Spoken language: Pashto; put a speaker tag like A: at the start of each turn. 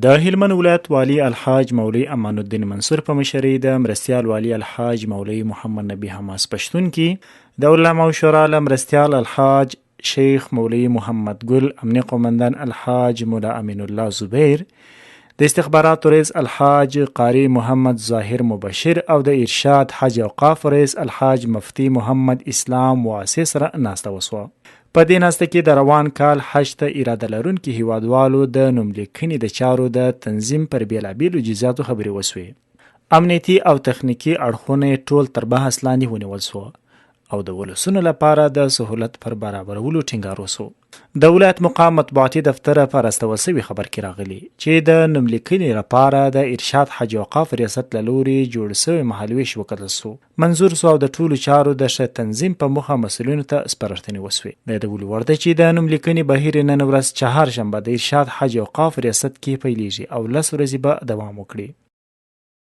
A: د هلمند ولایت والی الحاج مولوي امان الدین منصور په مشرۍ د مرستیال والی الحاج مولوي محمد نبی حماس پښتون کې د علماء شورا له مرستیال الحاج شیخ مولوي محمد ګل، امنیه قومندان الحاج مولا امین الله زبیر، د استخباراتو رئیس الحاج قاری محمد ظاهر مبشر او د ارشاد حج اوقاف رئیس الحاج مفتی محمد اسلام واسع سره ناسته وسوه. په دې ناسته کې د روان کال حج ته اراده لرونکي هیوادوالو د نوملیکنې د چارو د تنظیم پر بیلابیلو جزیاتو خبرې وسوې. امنیتي او تخنیکي اړخونه ټول تر بحث لاندې ونیول سوه او د ولسونو لپاره د سهولت پر برابرولو ټینګار وسو. د ولایت مقام مطبوعاتي دفتر په راستول سوي خبر کې راغلي چې د نوملیکنې لپاره د ارشاد حج اوقاف ریاست له لوري جوړ سوی مهالویش وکتل سو، منظور سو او د ټولو چارو د ښه تنظیم په موخه مسؤلینو ته سپارښتنې وسوې. د یادولو وړ ده چې د نوملیکنې بهیر نن ورځ چهارشنبه د ارشاد حج اوقاف ریاست کې پیلیږي او 10 ورځې به دوام وکړي.